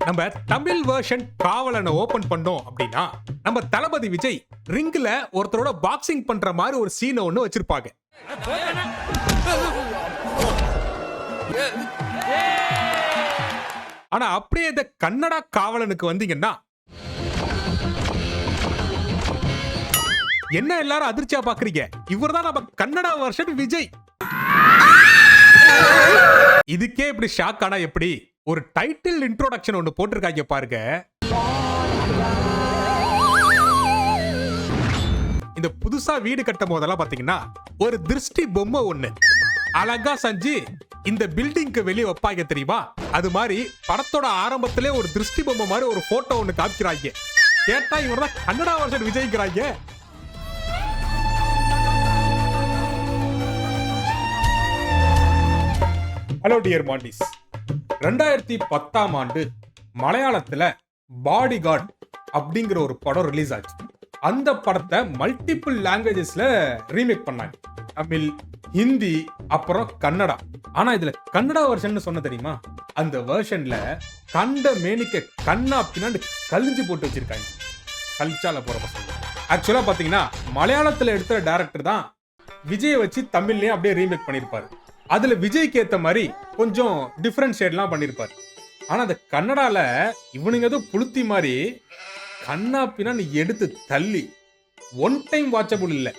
நம்ம Tamil version காவலனை open பண்ணோம் அப்படின்னா நம்ம தளபதி விஜய் ரிங்ல ஒருத்தரோட பாக்ஸிங் பண்ற மாதிரி ஒரு சீனை ஒண்ணு வச்சிருப்பாங்க. ஆனா அப்படியே இந்த கன்னடா காவலனுக்கு வந்தீங்கன்னா என்ன எல்லாரும் அதிர்ச்சியா பாக்குறீங்க? இவர்தான் நம்ம கன்னடா வெர்ஷன் விஜய். இதுக்கே இப்படி ஷாக் ஆனா எப்படி? ஒரு டைட்டில் இன்ட்ரோடக்ஷன் ஒன்னு போட்டிருக்காங்க பாருங்க. இந்த புதுசா வீடு கட்டும் போதெல்லாம் பாத்தீங்கன்னா ஒரு திருஷ்டி பொம்மை ஒண்ணு அழகா செஞ்சு இந்த பில்டிங்க்கு வெளியே வைப்பாங்க தெரியுமா? அது மாதிரி படத்தோட ஆரம்பத்திலே ஒரு திருஷ்டி பொம்மை மாதிரி ஒரு போட்டோ ஒண்ணு காமிக்கிறாங்க. கேட்டா இவர்தான் கன்னடா வெர்ஷன் விஜய்ங்கிறாங்க. ஹலோ டியர் மாண்டிஸ், 2010ஆம் ஆண்டு மலையாளத்துல பாடி கார்டு அப்படிங்கிற ஒரு படம் ரிலீஸ் ஆச்சு. அந்த படத்தை மல்டிபிள் லாங்குவேஜஸ்ல ரீமேக் பண்ணாங்க. தமிழ், ஹிந்தி, அப்புறம் கன்னடா. ஆனா இதுல கன்னடா வெர்ஷன் சொன்ன தெரியுமா? அந்த வெர்ஷன்ல கண்ட மேனிக்க கண்ணா பின்னாடி கழிஞ்சு போட்டு வச்சிருக்காங்க. கல்ச்சால போற பசங்க. ஆக்சுவலா பாத்தீங்கன்னா மலையாளத்துல எடுத்த டைரக்டர் தான் விஜயை வச்சு தமிழ்லயே அப்படியே ரீமேக் பண்ணிருப்பாரு. அதுல விஜய்க்கு ஏத்த மாதிரி கொஞ்சம் டிஃபரண்ட் ஷேட்லாம் பண்ணிருப்பாரு. ஆனா அந்த கன்னடால இவனுங்க ஏதோ புளுத்தி மாதிரி கண்ணா பின்னாடி எடுத்து தள்ளி ஒன் டைம் வாட்சபிள் இல்ல,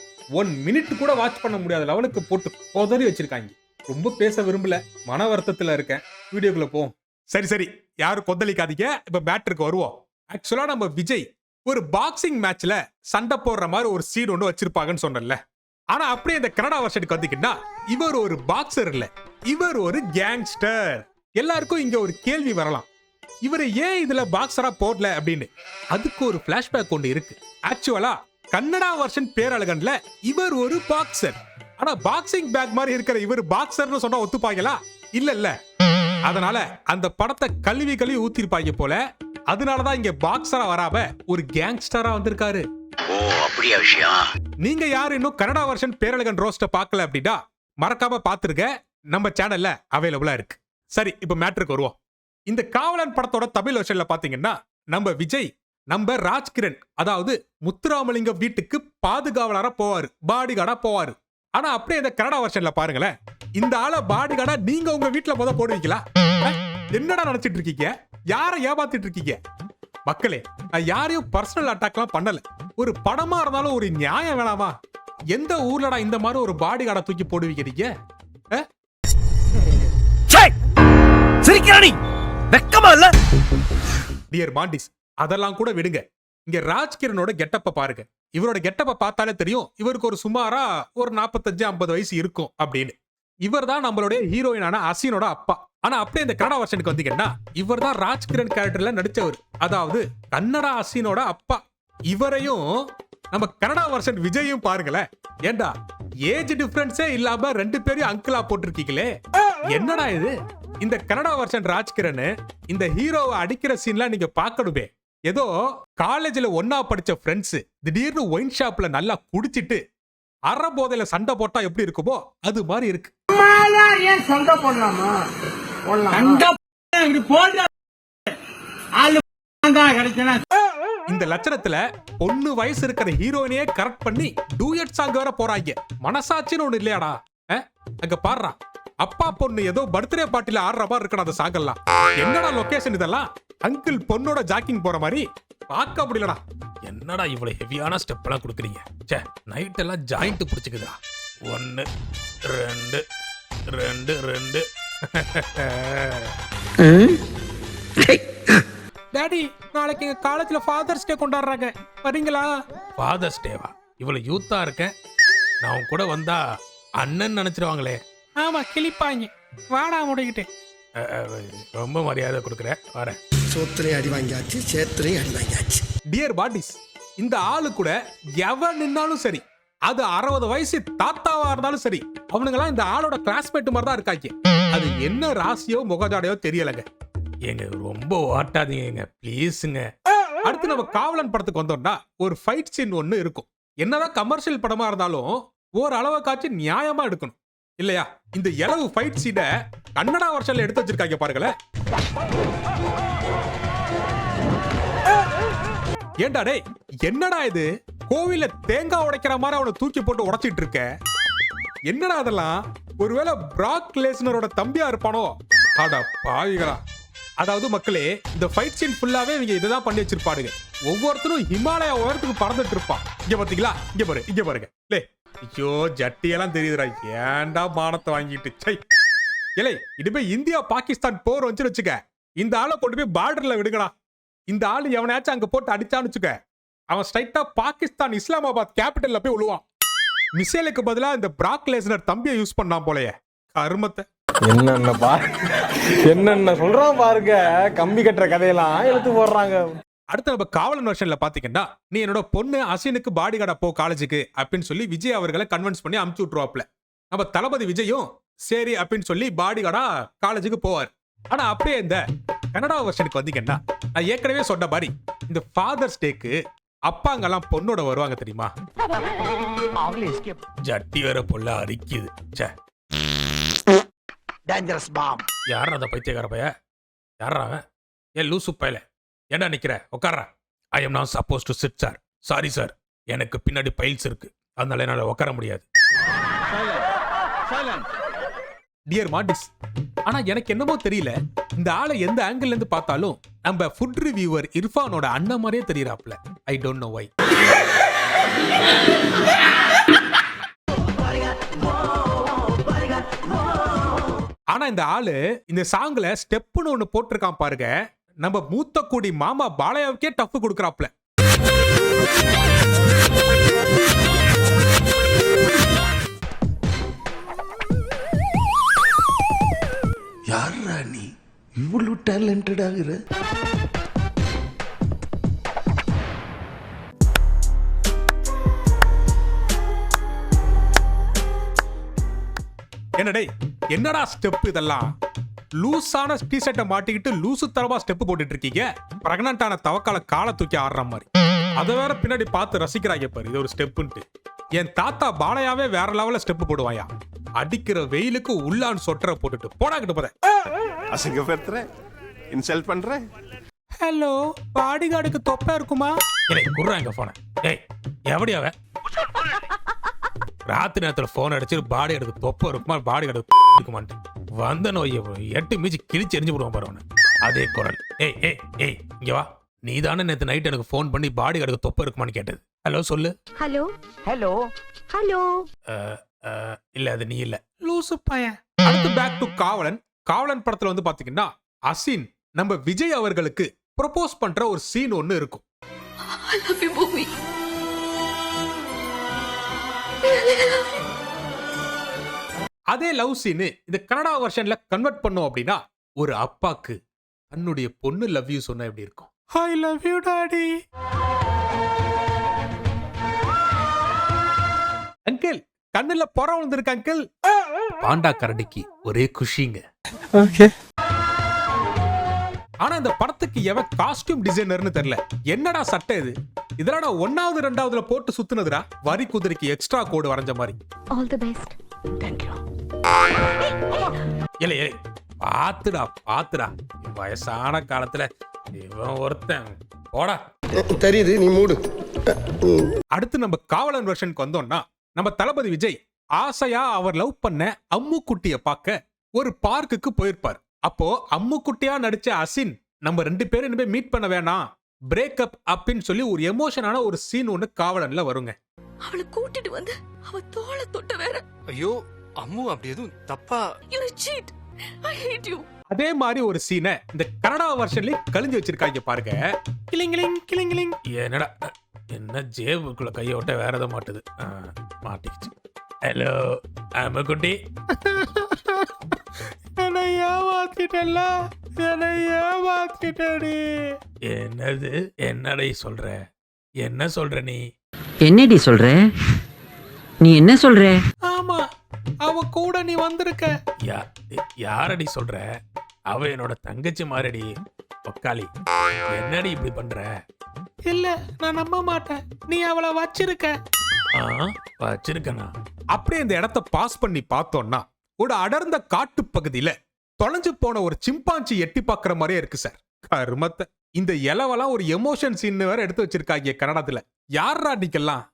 1 மினிட் கூட வாட்ச் பண்ண முடியாத லெவலுக்கு போட்டு கொதறி வச்சிருக்காங்க. ரொம்ப பேச விரும்பல, மன வருத்தத்துல இருக்கேன். வீடியோக்குள்ள போ. சரி யாரும் கொந்தளிக்காதீங்க. இப்ப மேட்டருக்கு வருவோம். ஆக்சுவலா நம்ம விஜய் ஒரு பாக்ஸிங் மேட்ச்ல சண்டை போடுற மாதிரி ஒரு சீன் ஒன்று வச்சிருப்பாங்கன்னு சொன்னல. ஆனா அப்படியே இந்த கன்னடா வெர்ஷனுக்கு வந்துக்கிட்டா இவர் ஒரு பாக்ஸர் இல்ல, இவர் ஒரு கேங்ஸ்டர். எல்லாருக்கும் இங்க ஒரு கேள்வி வரலாம், இவரை ஏன் இதுல பாக்ஸரா போடல அப்படின்னு. அதுக்கு ஒரு பிளாஷ்பேக் ஒன்று இருக்கு. ஆக்சுவலா கன்னடா வெர்ஷன் பேரழகன்ல இவர் ஒரு பாக்ஸர். ஆனா பாக்ஸிங் பேக் மாதிரி இருக்கிற இவர் பாக்ஸர்னு சொன்னா ஒத்துப்பாங்களா? இல்ல. அதனால அந்த படத்தை கழுவி ஊத்திருப்பாங்க போல. அதனாலதான் இங்க பாக்ஸரா வராம ஒரு கேங்ஸ்டரா வந்திருக்காரு. ஓ, அப்படியே விஷயம். நீங்க யாரும் இன்னும் கன்னடா வெர்ஷன் பேரழகன் ரோஸ்ட பார்க்கல அப்படின்னா மறக்காம பாத்துருங்க, நம்ம சேனல்ல அவைலபிளா இருக்கு. சரி, இப்ப மேட்டருக்கு வருவோம். இந்த காவலன் படத்தோட தமிழ் வெர்ஷன்ல பாத்தீங்கன்னா நம்ம விஜய் நம்ம ராஜ்கிரண், அதாவது முத்துராமலிங்கம் வீட்டுக்கு பாதுகாவலரா போவாரு, பாடிகார்டா போவாரு. ஆனா அப்படியே இந்த கன்னடா வெர்ஷன்ல பாருங்களேன், இந்த ஆள பாடிகார்டா நீங்க உங்க வீட்டுல முத போடுவீங்களா? என்னடா நினைச்சிட்டு இருக்கீங்க? யாரை ஏமாத்திட்டு இருக்கீங்க? மக்களே, நான் யாரையும் பர்சனல் அட்டாக்லாம் பண்ணல. ஒரு படமா இருந்தாலும் ஒரு நியாயம் வேணாமா? எந்த ஊர்லடா இந்த மாதிரி ஒரு பாடி கார்டை தூக்கி போடுவீங்க நீங்க? வெக்கமா இல்ல? டியர் மாண்டிஸ், அதெல்லாம் கூட விடுங்க. இங்க ராஜ்கிரனோட கெட்டப்ப பாருங்க. இவரோட கெட்டப்ப பார்த்தாலே தெரியும் இவருக்கு ஒரு சுமாரா ஒரு 45-50 வயசு இருக்கும் அப்படின்னு. இவர் தான் நம்மளுடைய ஹீரோயினான அசினோட அப்பா. ஆனா அப்படியே இந்த கன்னடா வெர்ஷனுக்கு வந்தீங்கன்னா இவர் தான் ராஜ்கிரண் கேரக்டர்ல நடிச்சவர், அதாவது கன்னடா அசினோட அப்பா. இவரையும் நம்ம கன்னடா வெர்ஷன் விஜயும் பாருங்களேன். ஏண்டா ஏஜ் டிஃபரன்ஸே இல்லாம 2 பேரையும் அங்கிளா போட்டிருக்கீங்களே, என்னடா இது? இந்த கன்னடா வெர்ஷன் ராஜ்கிரண் இந்த ஹீரோவை அடிக்கிற சீன்லாம் நீங்க பார்க்கணுமே. ஏதோ காலேஜ்ல ஒன்னா படிச்ச ஃப்ரெண்ட்ஸ் திடீர்னு ஒயின் ஷாப்ல நல்லா குடிச்சிட்டு அரை போதையில சண்டை போட்டா எப்படி இருக்குமோ அது மாதிரி இருக்கு. இந்த லட்சணத்துல பொண்ணு வயசு இருக்கிற ஹீரோயினையே கரெக்ட் பண்ணி டூயட் சாங் வேற போறாங்க. மனசாட்சின்னு ஒண்ணு இல்லையாடா? அங்க பாடுறா, அப்பா பொண்ணு ஏதோ பர்த்டே பார்ட்டில ஆடுற மாதிரி இருக்கணும் அந்த சாங் எல்லாம். என்னடா லொகேஷன் இதெல்லாம்? அங்கிள் பொண்ணோட ஜாக்கிங் போற மாதிரி பார்க்க முடியலடா. என்னடா இவ்வளவு ஹெவியான ஸ்டெப் எல்லாம் கொடுக்குறீங்க? சே, நைட் எல்லாம் ஜாயிண்ட் பிடிச்சிக்குதா? 1 2 2 டாடி, நாளைக்கு எங்க காலேஜ்ல ஃபாதர்ஸ் டே கொண்டாடுறாங்க, வரீங்களா? ஃபாதர்ஸ் டேவா? இவ்வளவு யூத்தா இருக்கேன், நான் கூட வந்தா அண்ணன் நினைச்சிருவாங்களே. ஆமா, கிளிப்பாங்க. வாடா முடிக்கிட்டு. ரொம்ப மரியாதை கொடுக்குறேன், வரேன். சோத்திரை அடி வாங்கியாச்சு, சேத்திரை அடி வாங்கியாச்சு. டியர் பாடிஸ், இந்த ஆளு கூட எவன் நின்னாலும் சரி, அது 60 வயசு தாத்தாவா இருந்தாலும் சரி, அவனுங்கெல்லாம் இந்த ஆளோட கிளாஸ்மேட் மாதிரி தான் இருக்காங்க. அது என்ன ராசியோ முகஜாடையோ தெரியலங்க. ஏங்க ரொம்ப ஓட்டாதீங்க ப்ளீஸுங்க. அடுத்து நம்ம காவலன் படத்துக்கு வந்தோம்னா ஒரு ஃபைட் சீன் ஒண்ணு இருக்கும். என்னதான் கமர்ஷியல் படமா இருந்தாலும் ஒரு அளவுக்காச்சு நியாயமா எடுக்கணும் இல்லையா? இந்த இளவு ஃபைட் சீனை கன்னடா வெர்ஷன்ல எடுத்து வச்சிருக்காங்க பாருங்களேன். ஏண்டா டேய், என்னடா இது கோவில தேங்காய் உடைக்கிற மாதிரி அவனை தூக்கி போட்டு உடைச்சிட்டு இருக்க? என்னடா அதெல்லாம்? ஒருவேளை பிராக் லெஸ்னரோட தம்பியா இருப்பானோ? அட பாவிகளா. அதாவது மக்களே, இந்த ஃபைட் சீன் ஃபுல்லாவே இவங்க இதுதான் பண்ணி வச்சிருப்பாடுங்க. ஒவ்வொருத்தரும் ஹிமாலயா உயரத்துக்கு பறந்துட்டு இருப்பான். இங்க பாத்தீங்களா? இங்க பாருங்க. லே, ஐயோ ஜட்டியெல்லாம் தெரியுதுடா. ஏன்டா மானத்தை வாங்கிட்டு சை. இலை, இனிமே இந்தியா பாகிஸ்தான் போர் வந்துச்சு வச்சுக்க, இந்த ஆளை கொண்டு போய் பார்டர்ல விடுங்கடா. இந்த ஆளு எவனாச்சும் அங்க போட்டு அடிச்சான்னு வச்சுக்க, அவன் ஸ்ட்ரைட்டா பாகிஸ்தான் இஸ்லாமாபாத் கேபிட்டல்ல போய் விழுவான். மிசைலுக்கு பதிலா இந்த பிராக் லெஸ்னர் தம்பியை யூஸ் பண்ணான் போலயே. கருமத்தை. என்னென்ன சொல்றான் பாருங்க. கம்பி கட்டுற கதையெல்லாம் எடுத்து போடுறாங்க. அடுத்து நம்ம காவலன் வெர்ஷன்ல பாத்தீங்கன்னா, நீ என்னோட பொண்ணு அசினுக்கு பாடி கார்டா போ காலேஜுக்கு அப்படின்னு சொல்லி விஜய் அவர்களை கன்வின்ஸ் பண்ணி அமுச்சு விட்டுருவாப்ல. நம்ம தளபதி விஜயும் சரி அப்படின்னு சொல்லி பாடி கார்டா காலேஜுக்கு போவார். ஆனா அப்படியே இந்த கனடா வெர்ஷனுக்கு வந்தீங்கன்னா, நான் ஏற்கனவே சொன்ன மாதிரி இந்த ஃபாதர்ஸ் டேக்கு அப்பாங்கெல்லாம் பொண்ணோட வருவாங்க தெரியுமா? ஜட்டி வேற பொல்ல அரிக்குது. Dangerous bomb. யாரா அந்த பைத்தியக்கார பைய? யாரா அவன்? ஏன் லூசு பையல என்ன நிக்கிற? உட்கார்றா. I am not suppose to sit sir. Sorry sir, எனக்கு பின்னாடி பைல்ஸ் இருக்கு, அதனால என்னால உட்கார முடியாது. டியர் மார்டிஸ், ஆனா எனக்கு என்னமோ தெரியல, இந்த ஆளை எந்த ஆங்கிள் இருந்து பார்த்தாலும் நம்ம ஃபுட் ரிவ்யூவர் இர்ஃபானோட அண்ணன் மாதிரியே தெரியறாப்ல. I don't know why. ஆனா இந்த ஆளு இந்த சாங்ல ஸ்டெப்னு ஒண்ணு போட்டிருக்கான் பாருங்க, நம்ம மூத்த கூடி மாமா பாலையாவுக்கே டஃப் கொடுக்கறாப்ல. யாரா நீ இவ்வளவு டேலண்டட் ஆகுற? என்னடே, என்னடா ஸ்டெப் இதெல்லாம்? லூசான டி-ஷர்ட்டை மாட்டிக்கிட்டு லூசு தரமா ஸ்டெப் போட்டுட்டு இருக்கீங்க. பிரெக்னன்டான தவக்கால காலை தூக்கி ஆடுற மாதிரி. அதை வேற பின்னாடி பார்த்து ரசிக்கிறாங்க பாரு, இது ஒரு ஸ்டெப்புன்ட்டு. என் தாத்தா பாலையாவே வேற லெவல்ல ஸ்டெப் போடுவாயா. அடிக்கிற வெயிலுக்கு உள்ளான் சொட்டரை போட்டுட்டு போடாக்கிட்டு போத. அசிங்கப்படுத்துற, இன்சல்ட் பண்ற. ஹலோ, பாடி கார்டுக்கு தொப்பை இருக்குமா? எனக்கு குடுறாங்க போன. ஏய், எப்படி அவ ராத்திரி நேரத்துல போன் அடிச்சு பாடி கார்டுக்கு தொப்பை இருக்குமா, பாடி கார்டுக்கு இருக்குமான்ட்டு வந்த நோயை 8 மீச்சு கிழிச்சு எரிஞ்சு விடுவான் பாரு. அதே குரல். ஏய் ஏய் ஏய், இங்க வா. நீ தானே நேத்து நைட் எனக்கு போன் பண்ணி பாடி கார்டுக்கு தொப்பை இருக்குமான்னு கேட்டது. ஹலோ சொல்லு. Hello hello hello. இல்ல அது நீ இல்ல, லூசு பையன். அடுத்து பேக் டு காவலன். காவலன் படத்துல வந்து பாத்தீங்கன்னா, அசின் நம்ம விஜய் அவர்களுக்கு ப்ரொபோஸ் பண்ற ஒரு சீன் ஒன்னு இருக்கும். I love you, mommy. அதே லவ் சீன் இந்த கனடா வெர்ஷன்ல கன்வெர்ட் பண்ணோம் அப்படின்னா, ஒரு அப்பாக்கு தன்னுடைய பொண்ணு லவ் யூ சொன்னா எப்படி இருக்கும்? I love you daddy. Uncle, கண்ணுல பொற விழுந்திருக்கு அங்கிள். பாண்டா கரடிக்கு ஒரே குஷிங்க. ஓகே. ஆனா இந்த படத்துக்கு எவன் காஸ்டியூம் டிசைனர்னு தெரியல. என்னடா சட்டை இது? இதெல்லாம் 1வது 2வதுல போட்டு சுத்துனதுடா. வரி குதிரைக்கு எக்ஸ்ட்ரா கோடு வரைஞ்ச மாதிரி. All the best. Thank you. இல்ல ஏய், பாத்துடா. வயசான காலத்துல இவன் ஒருத்தன் போடா. தெரியுது, நீ மூடு. அடுத்து நம்ம காவலன் வெர்ஷனுக்கு வந்தோம்னா, நம்ம தளபதி விஜய் ஆசையா அவர் லவ் பண்ண அம்மு குட்டிய பார்க்க ஒரு பார்க்குக்கு போயிருப்பார். அப்போ அம்மு குட்டியா நடிச்ச அசின், நம்ம 2 பேரும் இனிமே மீட் பண்ண வேணாம், பிரேக்கப் அப்படின்னு சொல்லி ஒரு எமோஷனான ஒரு சீன் ஒன்னு காவலன்ல வருங்க. அவளை கூட்டிட்டு வந்து அவ தோளை தொட்ட வேற. ஐயோ அம்மு, அப்படி எதுவும் தப்பா? You cheat. I hate you. அதே மாதிரி ஒரு சீனை இந்த கனடா வெர்ஷன்ல கழிஞ்சு வச்சிருக்காங்க பாருங்க. கிளிங்கிளிங் கிளிங்கிளிங். என்னடா என்ன ஜேபுக்குள்ள கையை விட்ட வேற எதை மாட்டுது? மாட்டிக்கிச்சு. ஹலோ அம்மு குட்டி. என்னது? என்னடா சொல்ற? என்ன சொல்ற நீ? என்னடி சொல்ற? நீ என்ன சொல்ற? ஆமா, அவ கூட நீ வந்திருக்க. யாரடி சொல்ற? அவ என்னோட தங்கச்சி மாரடி. ஒக்காளி, என்னடி இப்படி பண்ற? இல்ல, நான் நம்ப மாட்டேன். நீ அவளை வச்சிருக்க. வச்சிருக்கனா? அப்படியே இந்த இடத்தை பாஸ் பண்ணி பார்த்தோம்னா, ஒரு அடர்ந்த காட்டு பகுதியில தொலைஞ்சு போன ஒரு சிம்பாஞ்சி எட்டி பாக்குற மாதிரியே இருக்கு சார். கருமத்தை இந்த இலவெல்லாம் ஒரு எமோஷன் சீன் வேற எடுத்து வச்சிருக்காங்க கன்னடத்துல. யாரா நீக்கெல்லாம்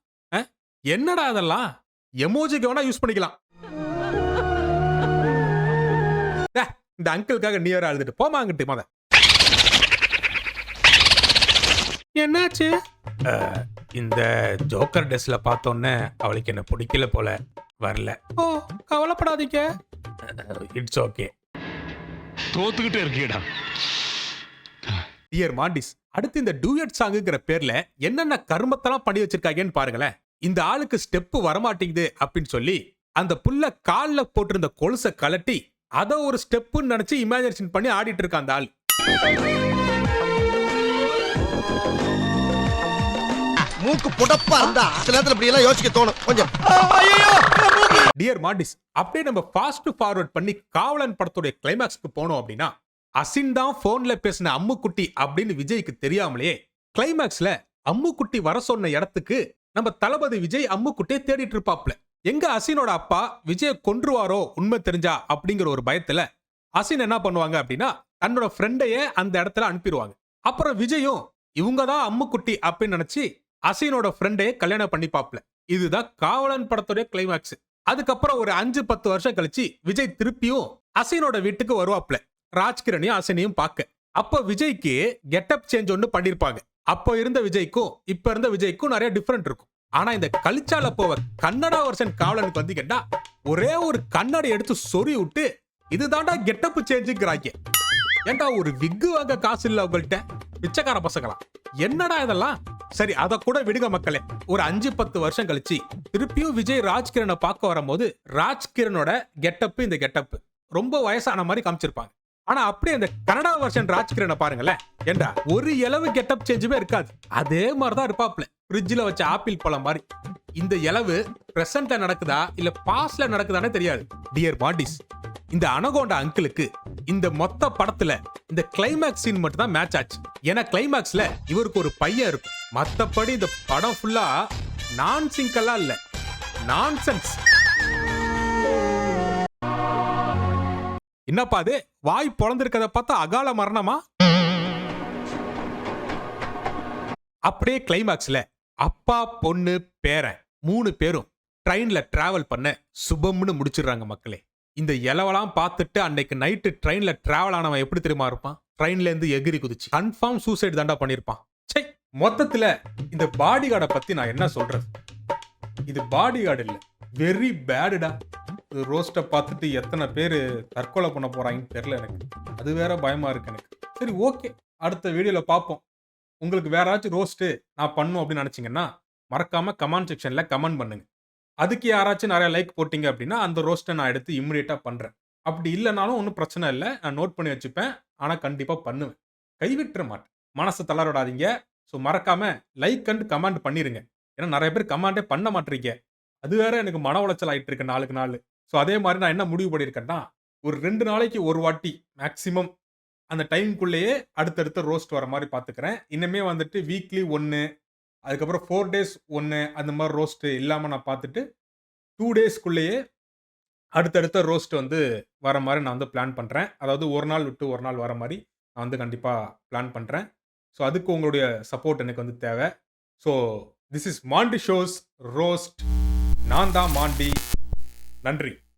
என்னடா அதெல்லாம் எமோஜிக்கு வேணா யூஸ் பண்ணிக்கலாம். இந்த அங்கிளுக்காக நீ வேற அழுதுட்டு போமாங்கிட்டு மத. என்னாச்சு? இந்த ஜோக்கர் ட்ரெஸ்ல பார்த்தோன்னே அவளுக்கு என்ன பிடிக்கல போல, வரல. ஓ கவலைப்படாதீங்க, இட்ஸ் ஓகே. தோத்துக்கிட்டே இருக்கீடா. டியர் மாண்டிஸ், அடுத்து இந்த டூயட் சாங்குங்கிற பேர்ல என்னென்ன கருமத்தெல்லாம் பண்ணி வச்சிருக்காங்கன்னு பாருங்களேன். இந்த ஆளுக்கு ஸ்டெப் வரமாட்டேங்குது அப்படின்னு சொல்லி அந்த புல்ல கால்ல போட்டிருந்த கொலுசை கலட்டி அத ஒரு ஸ்டெப்புன்னு நினைச்சு இமேஜினேஷன் பண்ணி ஆடிட்டு இருக்கான் அந்த ஆள். மூக்கு புடப்பா இருந்தா சில நேரத்துல இப்படி எல்லாம் யோசிக்க தோணும் கொஞ்சம். டியர் மாண்டிஸ், அப்படியே நம்ம ஃபாஸ்ட் ஃபார்வர்ட் பண்ணி காவலன் படத்துடைய கிளைமேக்ஸ்க்கு போனோம் அப்படின்னா, அசின் தான் போன்ல பேசின அம்முக்குட்டி அப்படின்னு விஜய்க்கு தெரியாமலேயே கிளைமேக்ஸ்ல அம்முக்குட்டி வர சொன்ன இடத்துக்கு நம்ம தளபதி விஜய் அம்முக்குட்டியை தேடிட்டு இருப்பாப்ல. எங்க அசினோட அப்பா விஜய் கொன்றுவாரோ உண்மை தெரிஞ்சா அப்படிங்கிற ஒரு பயத்துல அசின் என்ன பண்ணுவாங்க அப்படின்னா தன்னோட ஃப்ரெண்டையே அந்த இடத்துல அனுப்பிடுவாங்க. அப்புறம் விஜயும் இவங்க தான் அம்முக்குட்டி அப்படின்னு நினைச்சு அசினோட ஃப்ரெண்டையே கல்யாணம் பண்ணிப்பாப்ல. இதுதான் காவலன் படத்துடைய கிளைமேக்ஸ். அதுக்கப்புறம் ஒரு 5-10 வருஷம் கழிச்சு விஜய் திருப்பியும் அசினோட வீட்டுக்கு வருவாப்ல, ராஜ்கிரனையும் அசினையும் பார்க்க. அப்ப விஜய்க்கு கெட்டப் சேஞ்ச் ஒன்னு பண்ணிருப்பாங்க. அப்போ இருந்த விஜய்க்கும் இப்ப இருந்த விஜய்க்கும் நிறைய டிஃபரெண்ட் இருக்கும். ஆனா இந்த கலிச்சால போவ கன்னடா வருஷன் காவலனுக்கு வந்து கேட்டா ஒரே ஒரு கண்ணடை எடுத்து சொறி விட்டு இதுதான்டா கெட்டப் சேஞ்சுங்கிறாங்க. ஏண்டா ஒரு விக்கு வாங்க காசு இல்ல உங்கள்கிட்ட, பிச்சைக்கார பசங்களா? என்னடா இதெல்லாம்? சரி அத கூட விடுங்க மக்களே. ஒரு 5-10 வருஷம் கழிச்சு திருப்பியும் விஜய் ராஜ்கிரனை பார்க்க வரும்போது ராஜ்கிரனோட கெட்டப் இந்த கெட்டப் ரொம்ப வயசான மாதிரி காமிச்சிருப்பாங்க. ஆனா அப்படியே அந்த கன்னடா வருஷன் ராஜ்கிரனை பாருங்களேன், ஏண்டா ஒரு இளவு கெட்டப் சேஞ்சுமே இருக்காது. அதே மாதிரிதான் இருப்பாப்ல, ஃப்ரிட்ஜ்ல வச்ச ஆப்பிள் பழம் மாதிரி. இந்த இளவு பிரசன்ட்ல நடக்குதா இல்ல பாஸ்ட்ல நடக்குதானே தெரியாது. டியர் மாண்டிஸ், இந்த அனகோண்டா அங்கிளுக்கு இந்த மொத்த படத்துல இந்த கிளைமேக்ஸ் சீன் மட்டும் தான் மேட்ச் ஆச்சு. ஏன்னா கிளைமேக்ஸ்ல இவருக்கு ஒரு பையன் இருக்கும். மத்தபடி இந்த படம் ஃபுல்லா நான் சிங்கெல்லாம் இல்ல, நான்சென்ஸ். என்னப்பா அது வாய் பொளந்திருக்கத பார்த்தா அகால மரணமா? அப்படியே கிளைமேக்ஸ்ல அப்பா பொண்ணு பேரன் 3 பேரும் ட்ரெயின்ல டிராவல் பண்ண சுபம்னு முடிச்சிடுறாங்க மக்களே. இந்த இலவெல்லாம் பார்த்துட்டு அன்னைக்கு நைட்டு ட்ரெயின்ல டிராவல் ஆனவன் எப்படி தெரியுமா இருப்பான்? ட்ரெயின்ல இருந்து எகிரி குதிச்சு கன்ஃபார்ம் சூசைட் தாண்டா பண்ணிருப்பான். சை, மொத்தத்துல இந்த பாடி கார்டை பத்தி நான் என்ன சொல்றது? இது பாடி கார்டு இல்ல, வெரி பேடுடா. ரோஸ்ட்டை பார்த்துட்டு எத்தனை பேர் தற்கொலை பண்ண போறாங்கன்னு தெரியல எனக்கு. அது வேற பயமா இருக்கு எனக்கு. சரி ஓகே, அடுத்த வீடியோல பார்ப்போம். உங்களுக்கு வேற ஏதாச்சும் ரோஸ்ட்டு நான் பண்ணும் அப்படின்னு நினைச்சீங்கன்னா மறக்காம கமெண்ட் செக்ஷன்ல கமெண்ட் பண்ணுங்க. அதுக்கு யாராச்சும் நிறைய லைக் போட்டீங்க அப்படின்னா அந்த ரோஸ்ட்டை நான் எடுத்து இம்மிடியேட்டா பண்றேன். அப்படி இல்லைனாலும் ஒன்றும் பிரச்சனை இல்லை, நான் நோட் பண்ணி வச்சுப்பேன். ஆனா கண்டிப்பா பண்ணுவேன், கைவிட்டுற மாட்டேன். மனசை தளரவிடாதீங்க. ஸோ மறக்காம லைக் அண்ட் கமெண்ட் பண்ணிருங்க. ஏன்னா நிறைய பேர் கமெண்டே பண்ண மாட்டீங்க. அது வேற எனக்கு மன உளைச்சல் ஆயிட்டு இருக்கு நாளுக்கு நாள். ஸோ அதே மாதிரி நான் என்ன முடிவு பண்ணியிருக்கேன்னா, ஒரு 2 நாளைக்கு ஒரு வாட்டி மேக்சிமம் அந்த டைமுக்குள்ளேயே அடுத்தடுத்த ரோஸ்ட் வர மாதிரி பார்த்துக்கிறேன். இன்னுமே வந்துட்டு வீக்லி 1, அதுக்கப்புறம் 4 டேஸ் 1 அந்த மாதிரி ரோஸ்ட் இல்லாமல் நான் பார்த்துட்டு 2 டேஸ்க்குள்ளேயே அடுத்தடுத்த ரோஸ்ட் வந்து வர மாதிரி நான் வந்து பிளான் பண்ணுறேன். அதாவது ஒரு நாள் விட்டு ஒரு நாள் வர மாதிரி நான் வந்து கண்டிப்பாக பிளான் பண்ணுறேன். ஸோ அதுக்கு உங்களுடைய சப்போர்ட் எனக்கு வந்து தேவை. So this is Monty shows roast. நான் தான் மாண்டி. நன்றி.